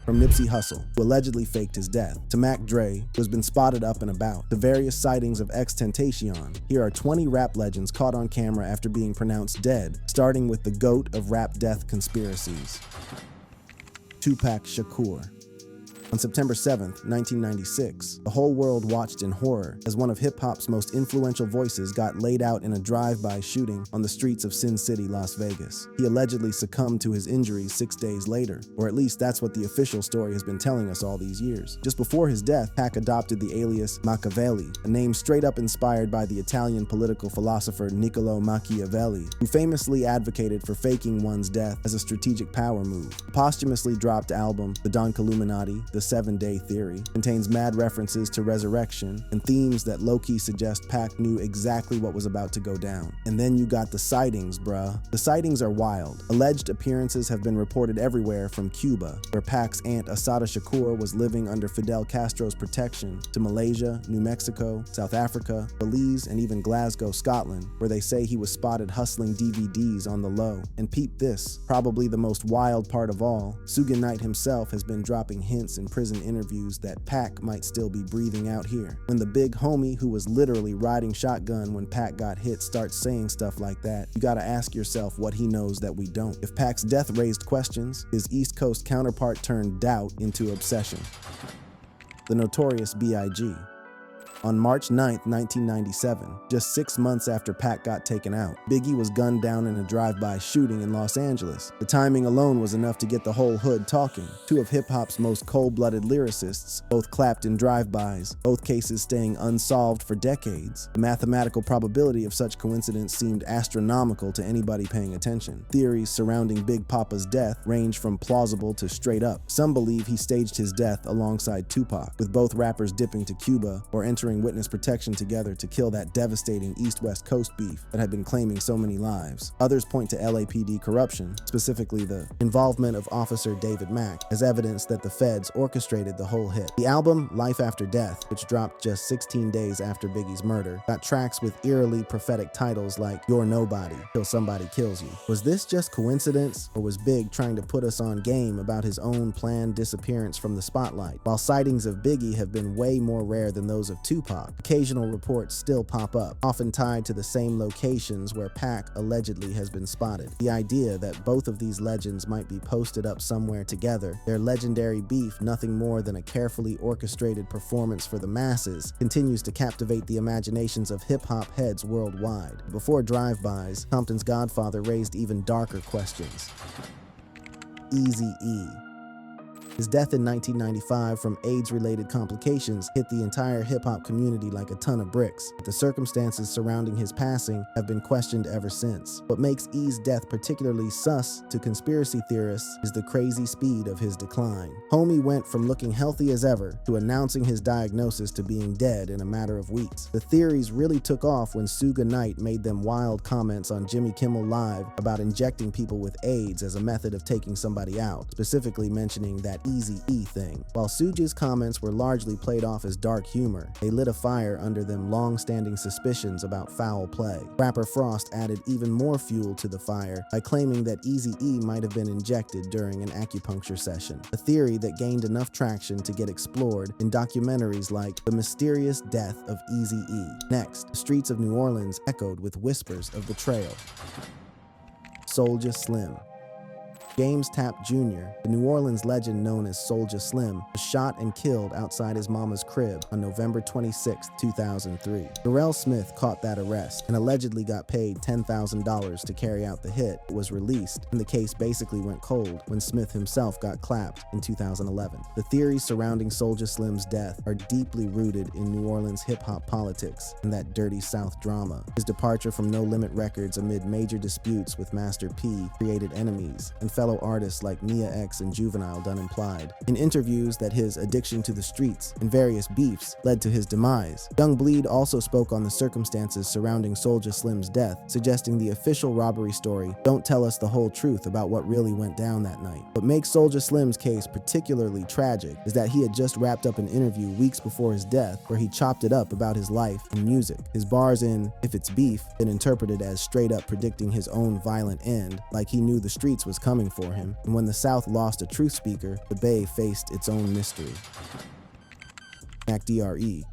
From Nipsey Hussle, who allegedly faked his death, to Mac Dre, who has been spotted up and about, to various sightings of XXXTentacion, here are 20 rap legends caught on camera after being pronounced dead, starting with the GOAT of rap death conspiracies, Tupac Shakur. On September 7th, 1996, the whole world watched in horror as one of hip-hop's most influential voices got laid out in a drive-by shooting on the streets of Sin City, Las Vegas. He allegedly succumbed to his injuries 6 days later, or at least that's what the official story has been telling us all these years. Just before his death, Pac adopted the alias Machiavelli, a name straight up inspired by the Italian political philosopher Niccolo Machiavelli, who famously advocated for faking one's death as a strategic power move. The posthumously dropped album, The Don Illuminati, The 7-Day Theory, contains mad references to resurrection and themes that low-key suggest Pac knew exactly what was about to go down. And then you got the sightings, bruh. The sightings are wild. Alleged appearances have been reported everywhere from Cuba, where Pac's aunt Assata Shakur was living under Fidel Castro's protection, to Malaysia, New Mexico, South Africa, Belize, and even Glasgow, Scotland, where they say he was spotted hustling DVDs on the low. And peep this, probably the most wild part of all, Suge Knight himself has been dropping hints in prison interviews that Pac might still be breathing out here. When the big homie who was literally riding shotgun when Pac got hit starts saying stuff like that, you gotta ask yourself what he knows that we don't. If Pac's death raised questions, his East Coast counterpart turned doubt into obsession. The Notorious B.I.G. On March 9th, 1997, just 6 months after Pac got taken out, Biggie was gunned down in a drive-by shooting in Los Angeles. The timing alone was enough to get the whole hood talking. Two of hip-hop's most cold-blooded lyricists, both clapped in drive-bys, both cases staying unsolved for decades. The mathematical probability of such coincidence seemed astronomical to anybody paying attention. Theories surrounding Big Papa's death range from plausible to straight up. Some believe he staged his death alongside Tupac, with both rappers dipping to Cuba or entering witness protection together to kill that devastating East-West Coast beef that had been claiming so many lives. Others point to LAPD corruption, specifically the involvement of Officer David Mack, as evidence that the feds orchestrated the whole hit. The album Life After Death, which dropped just 16 days after Biggie's murder, got tracks with eerily prophetic titles like You're Nobody Till Somebody Kills You. Was this just coincidence, or was Big trying to put us on game about his own planned disappearance from the spotlight? While sightings of Biggie have been way more rare than those of Tupac, occasional reports still pop up, often tied to the same locations where Pac allegedly has been spotted. The idea that both of these legends might be posted up somewhere together, their legendary beef nothing more than a carefully orchestrated performance for the masses, continues to captivate the imaginations of hip-hop heads worldwide. Before drive-bys, Compton's Godfather raised even darker questions. Eazy-E. His death in 1995 from AIDS-related complications hit the entire hip-hop community like a ton of bricks, but the circumstances surrounding his passing have been questioned ever since. What makes E's death particularly sus to conspiracy theorists is the crazy speed of his decline. Homie went from looking healthy as ever to announcing his diagnosis to being dead in a matter of weeks. The theories really took off when Suge Knight made them wild comments on Jimmy Kimmel Live about injecting people with AIDS as a method of taking somebody out, specifically mentioning that Eazy-E thing. While Suge's comments were largely played off as dark humor, they lit a fire under them long-standing suspicions about foul play. Rapper Frost added even more fuel to the fire by claiming that Eazy-E might have been injected during an acupuncture session, a theory that gained enough traction to get explored in documentaries like The Mysterious Death of Eazy-E. Next, the streets of New Orleans echoed with whispers of betrayal. Soulja Slim. James Tapp Jr., the New Orleans legend known as Soulja Slim, was shot and killed outside his mama's crib on November 26, 2003. Darrell Smith caught that arrest and allegedly got paid $10,000 to carry out the hit, but was released, and the case basically went cold when Smith himself got clapped in 2011. The theories surrounding Soulja Slim's death are deeply rooted in New Orleans hip-hop politics and that dirty South drama. His departure from No Limit Records amid major disputes with Master P created enemies, and fellow artists like Mia X and Juvenile done implied in interviews that his addiction to the streets and various beefs led to his demise. Young Bleed also spoke on the circumstances surrounding Soulja Slim's death, suggesting the official robbery story don't tell us the whole truth about what really went down that night. What makes Soulja Slim's case particularly tragic is that he had just wrapped up an interview weeks before his death where he chopped it up about his life and music. His bars in If It's Beef been interpreted as straight up predicting his own violent end, like he knew the streets was coming for him, and when the South lost a truth speaker, the Bay faced its own mystery. Mac Dre.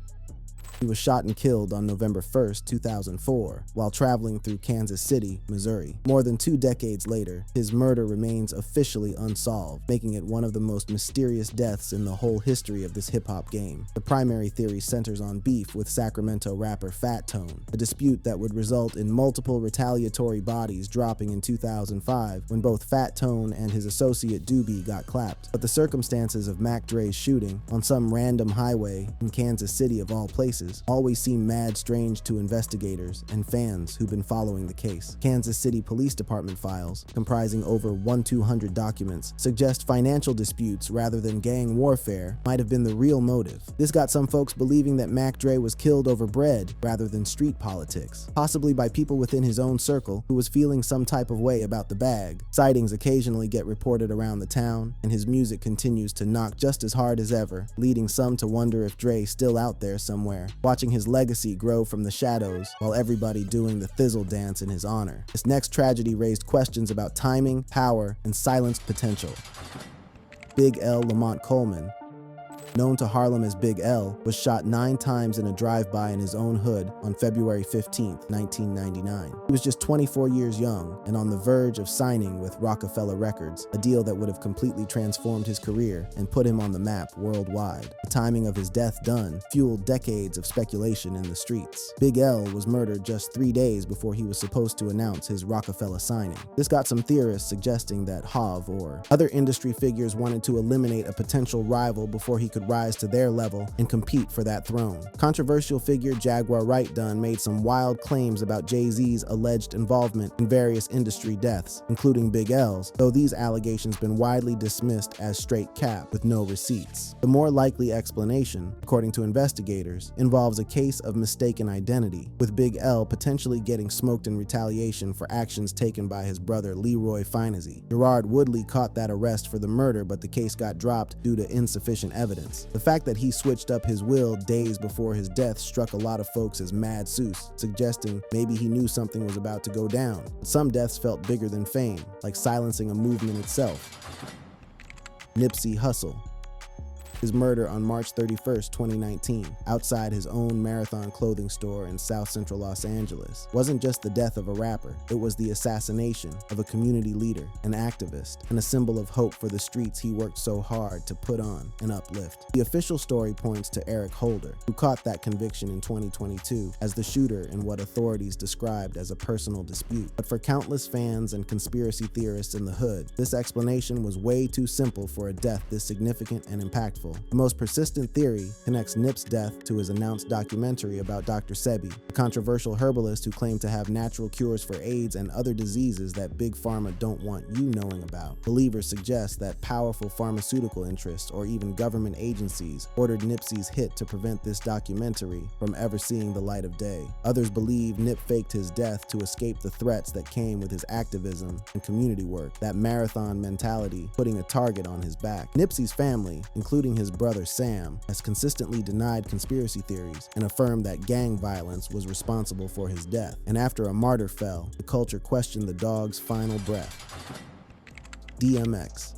He was shot and killed on November 1st, 2004, while traveling through Kansas City, Missouri. More than 2 decades later, his murder remains officially unsolved, making it one of the most mysterious deaths in the whole history of this hip-hop game. The primary theory centers on beef with Sacramento rapper Fat Tone, a dispute that would result in multiple retaliatory bodies dropping in 2005 when both Fat Tone and his associate Doobie got clapped. But the circumstances of Mac Dre's shooting on some random highway in Kansas City of all places always seem mad strange to investigators and fans who've been following the case. Kansas City Police Department files, comprising over 1,200 documents, suggest financial disputes rather than gang warfare might have been the real motive. This got some folks believing that Mac Dre was killed over bread rather than street politics, possibly by people within his own circle who was feeling some type of way about the bag. Sightings occasionally get reported around the town, and his music continues to knock just as hard as ever, leading some to wonder if Dre's still out there somewhere, watching his legacy grow from the shadows while everybody doing the thizzle dance in his honor. This next tragedy raised questions about timing, power, and silenced potential. Big L. Lamont Coleman, known to Harlem as Big L, was shot 9 times in a drive-by in his own hood on February 15, 1999. He was just 24 years young and on the verge of signing with Rockefeller Records, a deal that would have completely transformed his career and put him on the map worldwide. The timing of his death done fueled decades of speculation in the streets. Big L was murdered just 3 days before he was supposed to announce his Rockefeller signing. This got some theorists suggesting that Hav or other industry figures wanted to eliminate a potential rival before he could rise to their level and compete for that throne. Controversial figure Jaguar Wright Dunn made some wild claims about Jay-Z's alleged involvement in various industry deaths, including Big L's, though these allegations been widely dismissed as straight cap with no receipts. The more likely explanation, according to investigators, involves a case of mistaken identity, with Big L potentially getting smoked in retaliation for actions taken by his brother Leroy Finazzi. Gerard Woodley caught that arrest for the murder, but the case got dropped due to insufficient evidence. The fact that he switched up his will days before his death struck a lot of folks as mad Seuss, suggesting maybe he knew something was about to go down. Some deaths felt bigger than fame, like silencing a movement itself. Nipsey Hussle. His murder on March 31st, 2019, outside his own Marathon clothing store in South Central Los Angeles, wasn't just the death of a rapper, it was the assassination of a community leader, an activist, and a symbol of hope for the streets he worked so hard to put on and uplift. The official story points to Eric Holder, who caught that conviction in 2022 as the shooter in what authorities described as a personal dispute. But for countless fans and conspiracy theorists in the hood, this explanation was way too simple for a death this significant and impactful. The most persistent theory connects Nip's death to his announced documentary about Dr. Sebi, a controversial herbalist who claimed to have natural cures for AIDS and other diseases that Big Pharma don't want you knowing about. Believers suggest that powerful pharmaceutical interests or even government agencies ordered Nipsey's hit to prevent this documentary from ever seeing the light of day. Others believe Nip faked his death to escape the threats that came with his activism and community work, that marathon mentality putting a target on his back. Nipsey's family, including his brother Sam, has consistently denied conspiracy theories and affirmed that gang violence was responsible for his death. And after a martyr fell, the culture questioned the dog's final breath. DMX.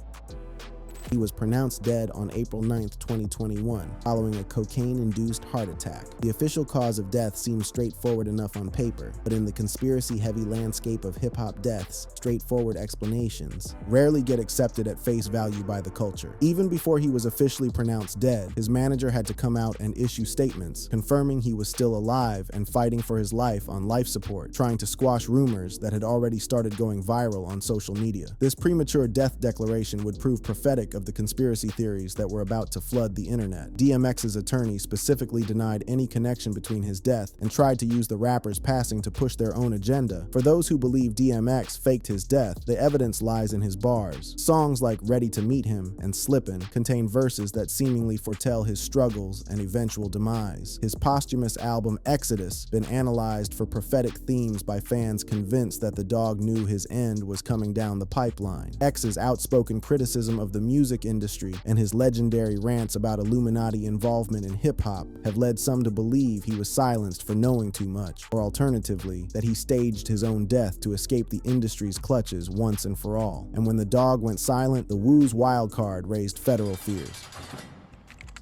He was pronounced dead on April 9, 2021, following a cocaine-induced heart attack. The official cause of death seems straightforward enough on paper, but in the conspiracy-heavy landscape of hip-hop deaths, straightforward explanations rarely get accepted at face value by the culture. Even before he was officially pronounced dead, his manager had to come out and issue statements confirming he was still alive and fighting for his life on life support, trying to squash rumors that had already started going viral on social media. This premature death declaration would prove prophetic of the conspiracy theories that were about to flood the internet. DMX's attorney specifically denied any connection between his death and tried to use the rapper's passing to push their own agenda. For those who believe DMX faked his death, the evidence lies in his bars. Songs like Ready to Meet Him and Slippin' contain verses that seemingly foretell his struggles and eventual demise. His posthumous album Exodus been analyzed for prophetic themes by fans convinced that the dog knew his end was coming down the pipeline. X's outspoken criticism of the music music industry and his legendary rants about Illuminati involvement in hip-hop have led some to believe he was silenced for knowing too much, or alternatively, that he staged his own death to escape the industry's clutches once and for all. And when the dog went silent, the Wu's wild card raised federal fears.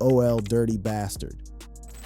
OL Dirty Bastard.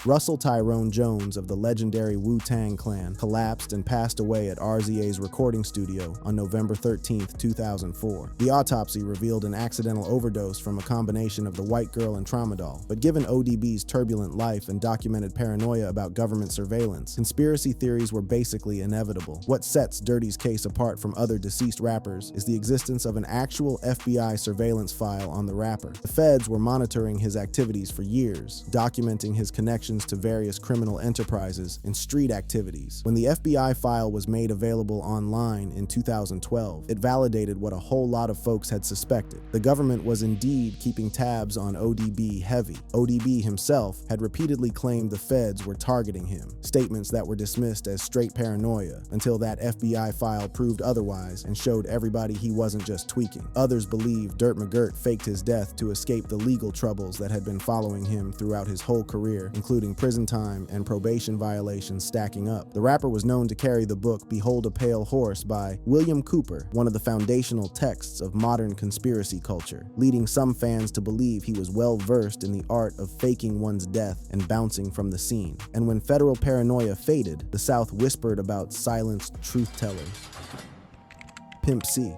Russell Tyrone Jones of the legendary Wu-Tang Clan collapsed and passed away at RZA's recording studio on November 13, 2004. The autopsy revealed an accidental overdose from a combination of the white girl and tramadol, but given ODB's turbulent life and documented paranoia about government surveillance, conspiracy theories were basically inevitable. What sets Dirty's case apart from other deceased rappers is the existence of an actual FBI surveillance file on the rapper. The feds were monitoring his activities for years, documenting his connections to various criminal enterprises and street activities. When the FBI file was made available online in 2012, it validated what a whole lot of folks had suspected. The government was indeed keeping tabs on ODB heavy. ODB himself had repeatedly claimed the feds were targeting him, statements that were dismissed as straight paranoia until that FBI file proved otherwise and showed everybody he wasn't just tweaking. Others believe Dirt McGirt faked his death to escape the legal troubles that had been following him throughout his whole career, including prison time and probation violations stacking up. The rapper was known to carry the book Behold a Pale Horse by William Cooper, one of the foundational texts of modern conspiracy culture, leading some fans to believe he was well versed in the art of faking one's death and bouncing from the scene. And when federal paranoia faded, the South whispered about silenced truth tellers. Pimp C.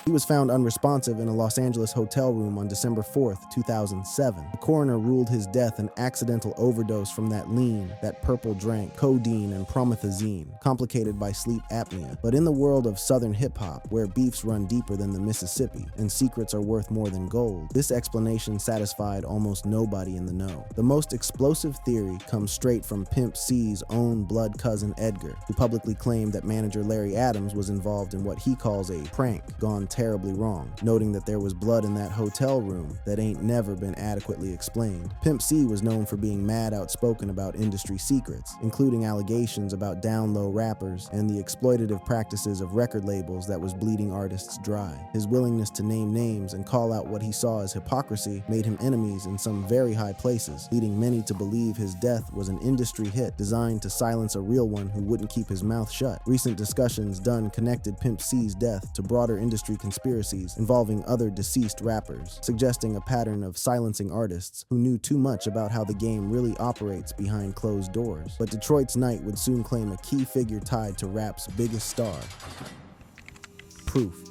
He was found unresponsive in a Los Angeles hotel room on December 4, 2007. The coroner ruled his death an accidental overdose from that lean, that purple drank, codeine and promethazine, complicated by sleep apnea. But in the world of Southern hip-hop, where beefs run deeper than the Mississippi and secrets are worth more than gold, this explanation satisfied almost nobody in the know. The most explosive theory comes straight from Pimp C's own blood cousin Edgar, who publicly claimed that manager Larry Adams was involved in what he calls a prank gone terribly wrong, noting that there was blood in that hotel room that ain't never been adequately explained. Pimp C was known for being mad outspoken about industry secrets, including allegations about down-low rappers and the exploitative practices of record labels that was bleeding artists dry. His willingness to name names and call out what he saw as hypocrisy made him enemies in some very high places, leading many to believe his death was an industry hit designed to silence a real one who wouldn't keep his mouth shut. Recent discussions done connected Pimp C's death to broader industry conspiracies involving other deceased rappers, suggesting a pattern of silencing artists who knew too much about how the game really operates behind closed doors. But Detroit's night would soon claim a key figure tied to rap's biggest star. Proof.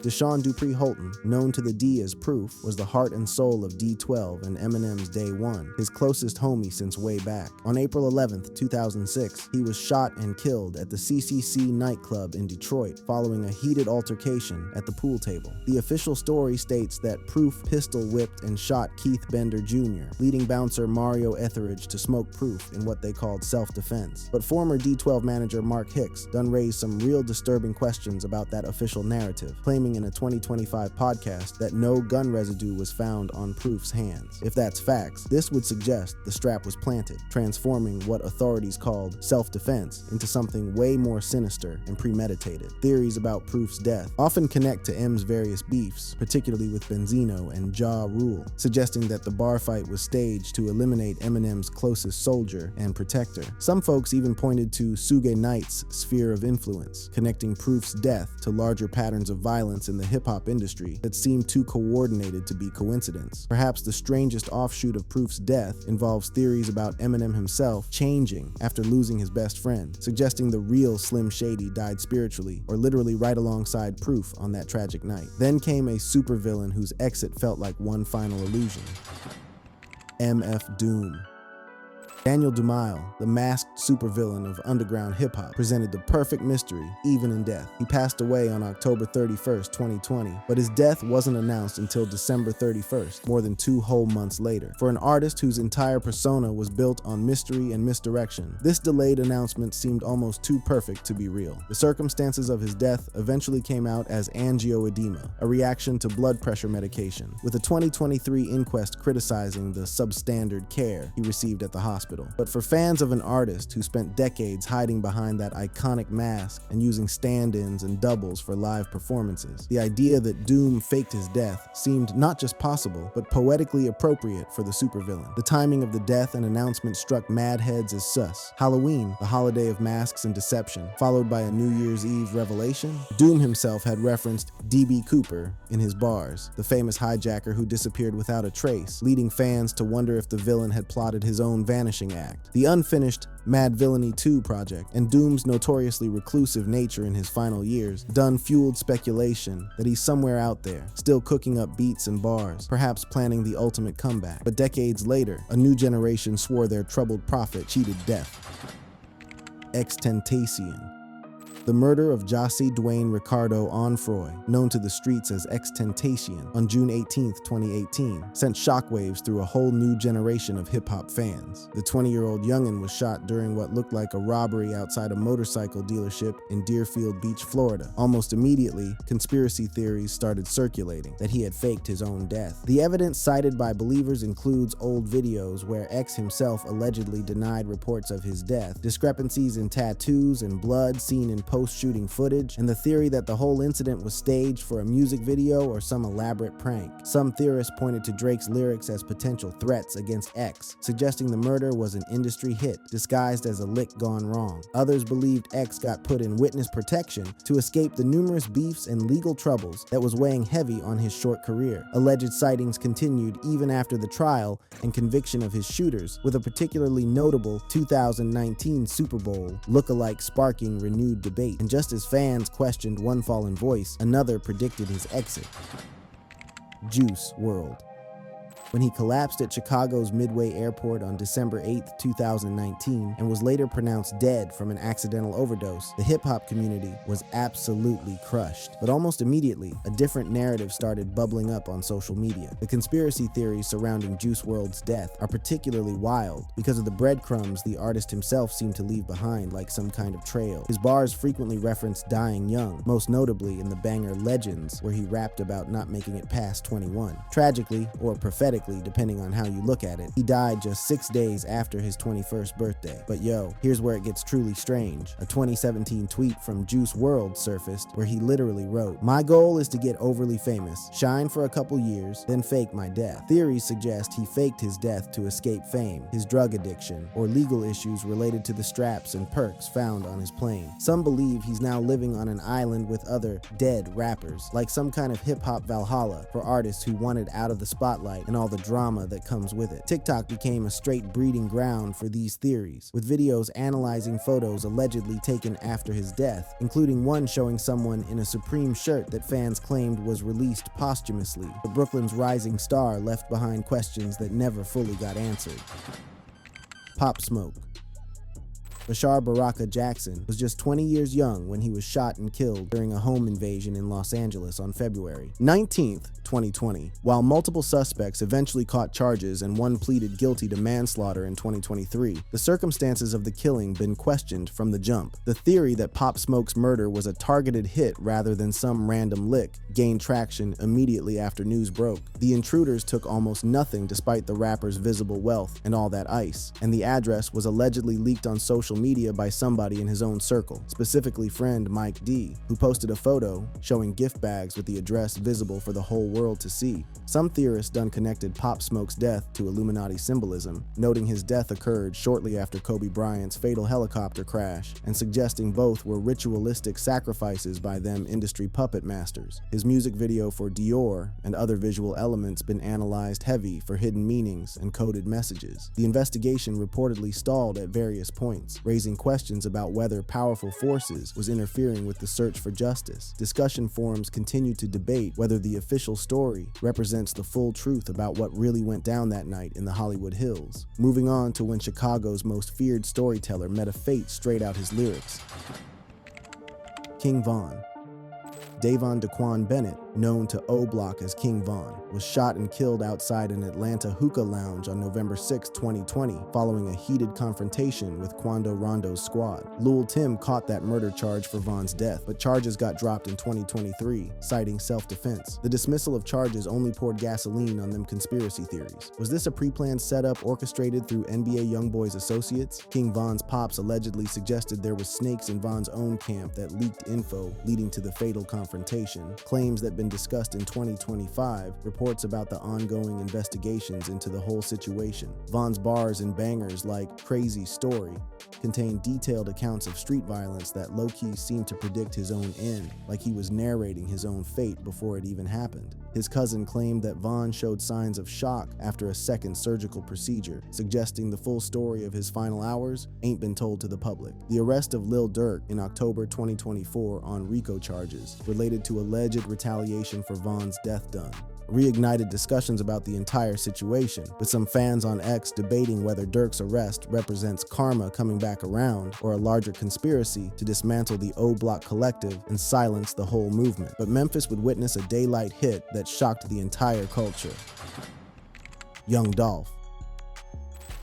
Deshaun Dupree Holton, known to the D as Proof, was the heart and soul of D12 and Eminem's Day One, his closest homie since way back. On April 11, 2006, he was shot and killed at the CCC nightclub in Detroit following a heated altercation at the pool table. The official story states that Proof pistol whipped and shot Keith Bender Jr., leading bouncer Mario Etheridge to smoke Proof in what they called self-defense. But former D12 manager Mark Hicks done raised some real disturbing questions about that official narrative, claiming in a 2025 podcast that no gun residue was found on Proof's hands. If that's facts, this would suggest the strap was planted, transforming what authorities called self-defense into something way more sinister and premeditated. Theories about Proof's death often connect to M's various beefs, particularly with Benzino and Ja Rule, suggesting that the bar fight was staged to eliminate Eminem's closest soldier and protector. Some folks even pointed to Suge Knight's sphere of influence, connecting Proof's death to larger patterns of violence in the hip-hop industry that seemed too coordinated to be coincidence. Perhaps the strangest offshoot of Proof's death involves theories about Eminem himself changing after losing his best friend, suggesting the real Slim Shady died spiritually or literally right alongside Proof on that tragic night. Then came a supervillain whose exit felt like one final illusion. MF Doom. Daniel DeMille, the masked supervillain of underground hip-hop, presented the perfect mystery, even in death. He passed away on October 31st, 2020, but his death wasn't announced until December 31st, more than 2 whole months later. For an artist whose entire persona was built on mystery and misdirection, this delayed announcement seemed almost too perfect to be real. The circumstances of his death eventually came out as angioedema, a reaction to blood pressure medication, with a 2023 inquest criticizing the substandard care he received at the hospital. hospital. But for fans of an artist who spent decades hiding behind that iconic mask and using stand-ins and doubles for live performances, the idea that Doom faked his death seemed not just possible, but poetically appropriate for the supervillain. The timing of the death and announcement struck mad heads as sus. Halloween, the holiday of masks and deception, followed by a New Year's Eve revelation. Doom himself had referenced D.B. Cooper in his bars, the famous hijacker who disappeared without a trace, leading fans to wonder if the villain had plotted his own vanishing act. The unfinished Madvillainy 2 project and Doom's notoriously reclusive nature in his final years done fueled speculation that he's somewhere out there, still cooking up beats and bars, perhaps planning the ultimate comeback. But decades later, a new generation swore their troubled prophet cheated death. XXXTentacion. The murder of José Duane Ricardo Onfroy, known to the streets as XXXTentacion, on June 18, 2018, sent shockwaves through a whole new generation of hip-hop fans. The 20-year-old youngin was shot during what looked like a robbery outside a motorcycle dealership in Deerfield Beach, Florida. Almost immediately, conspiracy theories started circulating that he had faked his own death. The evidence cited by believers includes old videos where X himself allegedly denied reports of his death, discrepancies in tattoos and blood seen in post-shooting footage, and the theory that the whole incident was staged for a music video or some elaborate prank. Some theorists pointed to Drake's lyrics as potential threats against X, suggesting the murder was an industry hit, disguised as a lick gone wrong. Others believed X got put in witness protection to escape the numerous beefs and legal troubles that was weighing heavy on his short career. Alleged sightings continued even after the trial and conviction of his shooters, with a particularly notable 2019 Super Bowl look-alike sparking renewed debate. And just as fans questioned one fallen voice, another predicted his exit. Juice WRLD. When he collapsed at Chicago's Midway Airport on December 8, 2019, and was later pronounced dead from an accidental overdose, the hip-hop community was absolutely crushed. But almost immediately, a different narrative started bubbling up on social media. The conspiracy theories surrounding Juice WRLD's death are particularly wild because of the breadcrumbs the artist himself seemed to leave behind, like some kind of trail. His bars frequently referenced dying young, most notably in the banger Legends, where he rapped about not making it past 21. Tragically, or prophetically, depending on how you look at it, he died just 6 days after his 21st birthday. But yo, here's where it gets truly strange. A 2017 tweet from Juice WRLD surfaced where he literally wrote, "My goal is to get overly famous, shine for a couple years, then fake my death." Theories suggest he faked his death to escape fame, his drug addiction, or legal issues related to the straps and perks found on his plane. Some believe he's now living on an island with other dead rappers, like some kind of hip-hop Valhalla for artists who wanted out of the spotlight and all the drama that comes with it. TikTok became a straight breeding ground for these theories, with videos analyzing photos allegedly taken after his death, including one showing someone in a Supreme shirt that fans claimed was released posthumously. But Brooklyn's rising star left behind questions that never fully got answered. Pop Smoke. Bashar Baraka Jackson was just 20 years young when he was shot and killed during a home invasion in Los Angeles on February 19th, 2020. While multiple suspects eventually caught charges and one pleaded guilty to manslaughter in 2023, the circumstances of the killing been questioned from the jump. The theory that Pop Smoke's murder was a targeted hit rather than some random lick gained traction immediately after news broke. The intruders took almost nothing despite the rapper's visible wealth and all that ice, and the address was allegedly leaked on social media by somebody in his own circle, specifically friend Mike D, who posted a photo showing gift bags with the address visible for the whole world to see. Some theorists done connected Pop Smoke's death to Illuminati symbolism, noting his death occurred shortly after Kobe Bryant's fatal helicopter crash, and suggesting both were ritualistic sacrifices by them industry puppet masters. His music video for Dior and other visual elements been analyzed heavy for hidden meanings and coded messages. The investigation reportedly stalled at various points, raising questions about whether powerful forces was interfering with the search for justice. Discussion forums continue to debate whether the official story represents the full truth about what really went down that night in the Hollywood Hills. Moving on to when Chicago's most feared storyteller met a fate straight out his lyrics. King Von. Davon Daquan Bennett, known to O-Block as King Von, was shot and killed outside an Atlanta hookah lounge on November 6, 2020, following a heated confrontation with Quando Rondo's squad. Lul Tim caught that murder charge for Von's death, but charges got dropped in 2023, citing self-defense. The dismissal of charges only poured gasoline on them conspiracy theories. Was this a pre-planned setup orchestrated through NBA YoungBoy's associates? King Von's pops allegedly suggested there was snakes in Von's own camp that leaked info leading to the fatal confrontation, claims that been discussed in 2025, reports about the ongoing investigations into the whole situation. Von's bars and bangers like Crazy Story contain detailed accounts of street violence that low-key seemed to predict his own end, like he was narrating his own fate before it even happened. His cousin claimed that Von showed signs of shock after a second surgical procedure, suggesting the full story of his final hours ain't been told to the public. The arrest of Lil Durk in October 2024 on RICO charges related to alleged retaliation for Von's death done reignited discussions about the entire situation, with some fans on X debating whether Durk's arrest represents karma coming back around or a larger conspiracy to dismantle the O-Block collective and silence the whole movement. But Memphis would witness a daylight hit that shocked the entire culture. Young Dolph.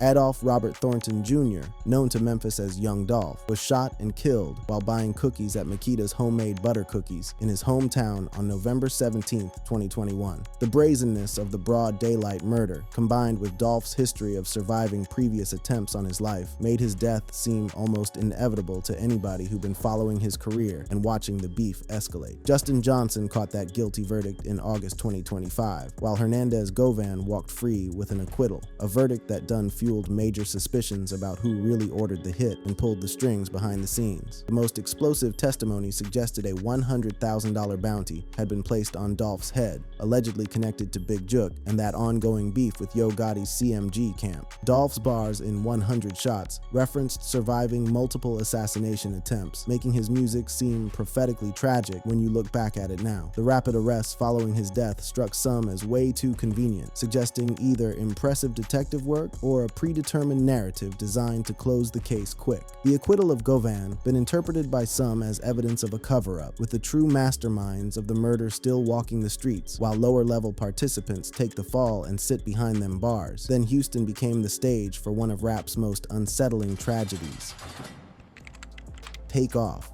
Adolph Robert Thornton Jr., known to Memphis as Young Dolph, was shot and killed while buying cookies at Makita's Homemade Butter Cookies in his hometown on November 17, 2021. The brazenness of the broad daylight murder, combined with Dolph's history of surviving previous attempts on his life, made his death seem almost inevitable to anybody who'd been following his career and watching the beef escalate. Justin Johnson caught that guilty verdict in August 2025, while Hernandez Govan walked free with an acquittal, a verdict that done fueled major suspicions about who really ordered the hit and pulled the strings behind the scenes. The most explosive testimony suggested a $100,000 bounty had been placed on Dolph's head, allegedly connected to Big Jook and that ongoing beef with Yo Gotti's CMG camp. Dolph's bars in 100 Shots referenced surviving multiple assassination attempts, making his music seem prophetically tragic when you look back at it now. The rapid arrests following his death struck some as way too convenient, suggesting either impressive detective work or a predetermined narrative designed to close the case quick. The acquittal of Govan been interpreted by some as evidence of a cover-up, with the true masterminds of the murder still walking the streets, while lower-level participants take the fall and sit behind them bars. Then Houston became the stage for one of rap's most unsettling tragedies. Takeoff.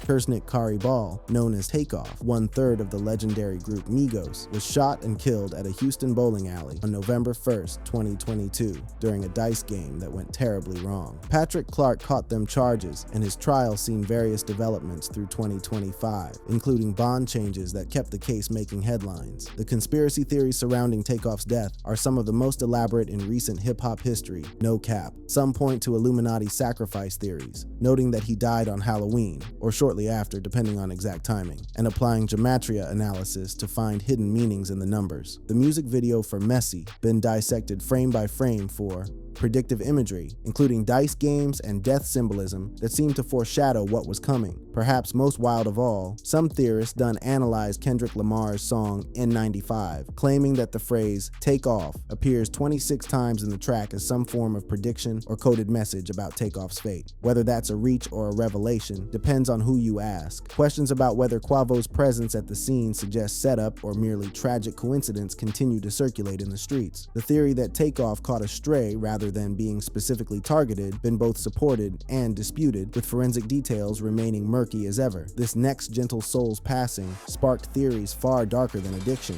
Kersnick Kari Ball, known as Takeoff, one-third of the legendary group Migos, was shot and killed at a Houston bowling alley on November 1st, 2022, during a dice game that went terribly wrong. Patrick Clark caught them charges, and his trial seen various developments through 2025, including bond changes that kept the case making headlines. The conspiracy theories surrounding Takeoff's death are some of the most elaborate in recent hip-hop history, no cap. Some point to Illuminati sacrifice theories, noting that he died on Halloween, or shortly after, depending on exact timing, and applying gematria analysis to find hidden meanings in the numbers. The music video for Messy been dissected frame by frame for predictive imagery, including dice games and death symbolism that seem to foreshadow what was coming. Perhaps most wild of all, some theorists done analyzed Kendrick Lamar's song N95, claiming that the phrase "take off" appears 26 times in the track as some form of prediction or coded message about Takeoff's fate. Whether that's a reach or a revelation depends on who you ask. Questions about whether Quavo's presence at the scene suggests setup or merely tragic coincidence continue to circulate in the streets. The theory that Takeoff caught a stray rather than being specifically targeted been both supported and disputed, with forensic details remaining murky as ever. This next gentle soul's passing sparked theories far darker than addiction.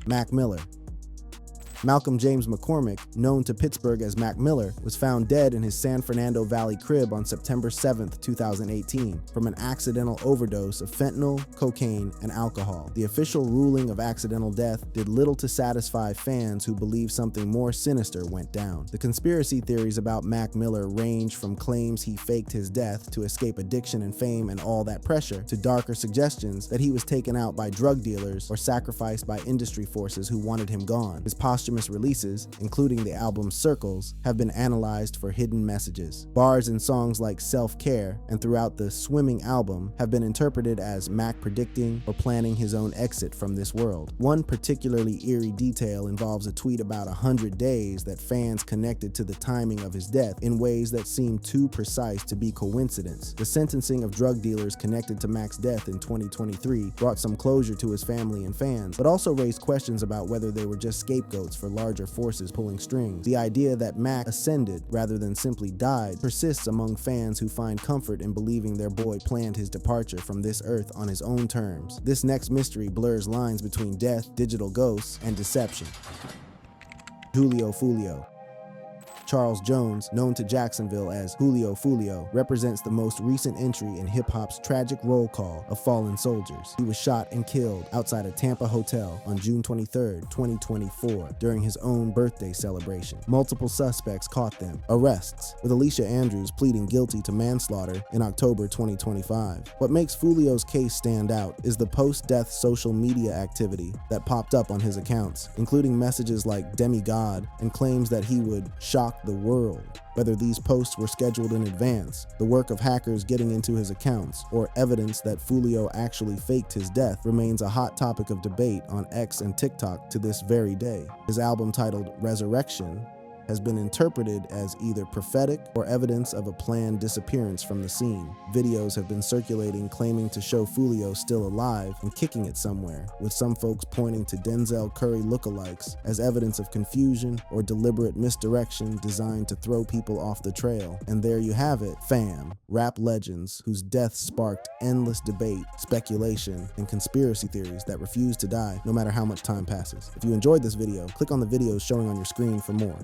Mac Miller. Malcolm James McCormick, known to Pittsburgh as Mac Miller, was found dead in his San Fernando Valley crib on September 7, 2018, from an accidental overdose of fentanyl, cocaine, and alcohol. The official ruling of accidental death did little to satisfy fans who believe something more sinister went down. The conspiracy theories about Mac Miller range from claims he faked his death to escape addiction and fame and all that pressure, to darker suggestions that he was taken out by drug dealers or sacrificed by industry forces who wanted him gone. His posthumous posthumous releases, including the album Circles, have been analyzed for hidden messages. Bars in songs like Self-Care and throughout the Swimming album have been interpreted as Mac predicting or planning his own exit from this world. One particularly eerie detail involves a tweet about 100 days that fans connected to the timing of his death in ways that seem too precise to be coincidence. The sentencing of drug dealers connected to Mac's death in 2023 brought some closure to his family and fans, but also raised questions about whether they were just scapegoats for larger forces pulling strings. The idea that Mac ascended rather than simply died persists among fans who find comfort in believing their boy planned his departure from this earth on his own terms. This next mystery blurs lines between death, digital ghosts, and deception. Julio Foolio. Charles Jones, known to Jacksonville as Julio Foolio, represents the most recent entry in hip-hop's tragic roll call of fallen soldiers. He was shot and killed outside a Tampa hotel on June 23, 2024, during his own birthday celebration. Multiple suspects caught them. Arrests, with Alicia Andrews pleading guilty to manslaughter in October 2025. What makes Foolio's case stand out is the post-death social media activity that popped up on his accounts, including messages like demigod and claims that he would shock the world. Whether these posts were scheduled in advance, the work of hackers getting into his accounts, or evidence that Foolio actually faked his death remains a hot topic of debate on X and TikTok to this very day. His album titled Resurrection has been interpreted as either prophetic or evidence of a planned disappearance from the scene. Videos have been circulating claiming to show Foolio still alive and kicking it somewhere, with some folks pointing to Denzel Curry lookalikes as evidence of confusion or deliberate misdirection designed to throw people off the trail. And there you have it, fam, rap legends whose deaths sparked endless debate, speculation, and conspiracy theories that refuse to die no matter how much time passes. If you enjoyed this video, click on the videos showing on your screen for more.